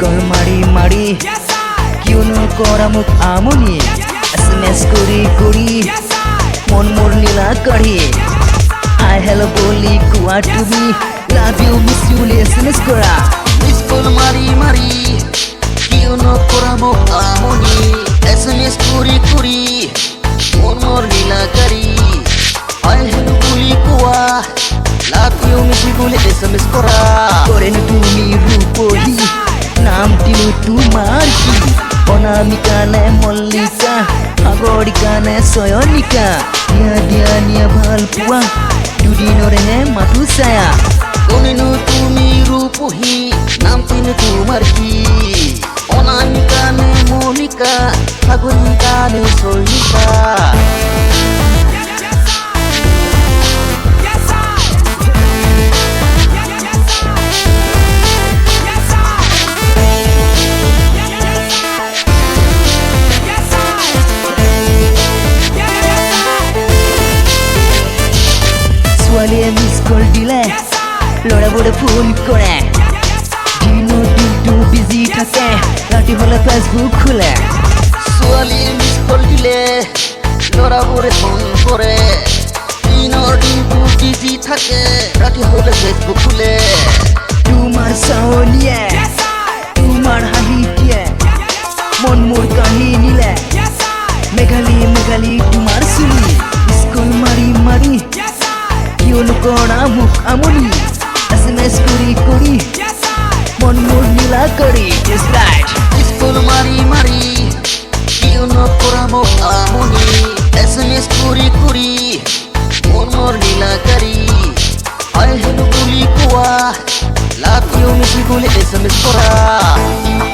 call মারি মারি কিয়নো কৰা মোক আমনি SMS কৰি মন মোৰ নীলা কাঢ়ি আই হেল্ল' বুলি কোৱা তুমি লাভ ইউ মিছ ইউ বুলি SMS কৰা মিছ কল মাৰি মাৰি কিয়নো কৰা মোক আমনি SMS কৰি মন মোৰ নীলা কাঢ়ি আই হেল্ল' বুলি কোৱা লাভ ইউ মিছ ইউ বুলি SMS কৰা কৰেনো তুমি ৰূপহী নামটিনো তোমাৰ কি অনামিকা নে মল্লিকা সাগৰিকা নে চয়নিকা দিয়া ভাল পোৱা দুদিনৰেহে মাথো ছায়া কোনেনো তুমি ৰূপহী নামটিনো তোমাৰ কি অনামিকা নে মল্লিকা সাগৰিকা নে চয়নিকা ছোৱালীয়ে মিছ কল দিলে ল'ৰাবোৰে ফোন কৰে দিনটো বিজি থাকে ৰাতি হ'লে ফেচবুক খোলে ছোৱালীয়ে মিছ কল দিলে ল'ৰাবোৰে ফোন কৰে দিনটো বিজি থাকে ৰাতি হ'লে ফেচবুক খোলে তোমাৰ চাৱনিয়ে তোমাৰ হাঁহি দিয়ে মন মোৰ কাঢ়ি নিলে মেঘালী তোমাৰ চুলি স্কুল মাৰি কিয়নো কৰা মোক আমনি SMS কৰি মন মোৰ নীলা কৰি স্কুল মাৰি কিয়নো কৰা মোক আমনি SMS কৰি মন মোৰ নীলা কৰি আই হেল্ল' বুলি কোৱা লাভ ইউ মিছ ইউ বুলি SMS কৰা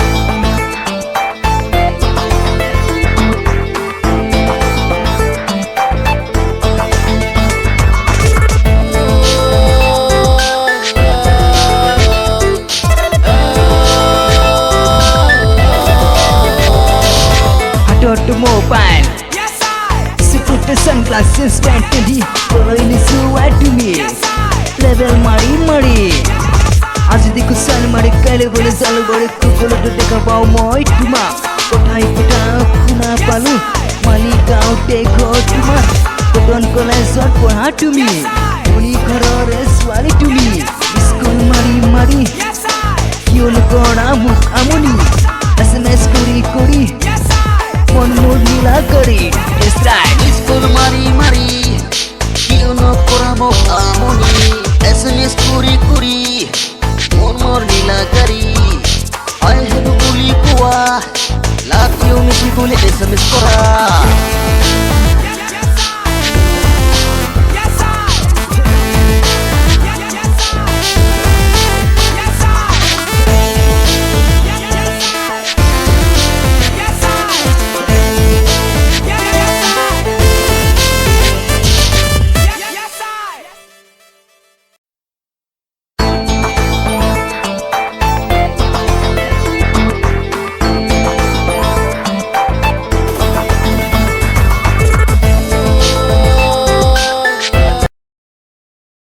to mobile put the sunglasses stand ready following is what to me level mari আজি দেখো সাল মারি কালে বলে জাল বড় কুকুল তো দেখা পাও মই তোমা কোথায় শুনা পালো মালিগাঁওতে ঘৰ তোমাৰ কটন কলেজত পঢ়া তুমি উনি ঘৰৰে ছোৱালী তুমি স্কুল মাৰি কিয়নো কৰা মোক আমনি SMS কৰি মন মোৰ নীলা কৰি স্কুল মাৰি কিয়নো কৰা মোক আমনি SMS কৰি মন মোৰ নীলা কৰি আই হেল্ল' বুলি কোৱা লাভ ইউ মিছ ইউ বুলি SMS কৰা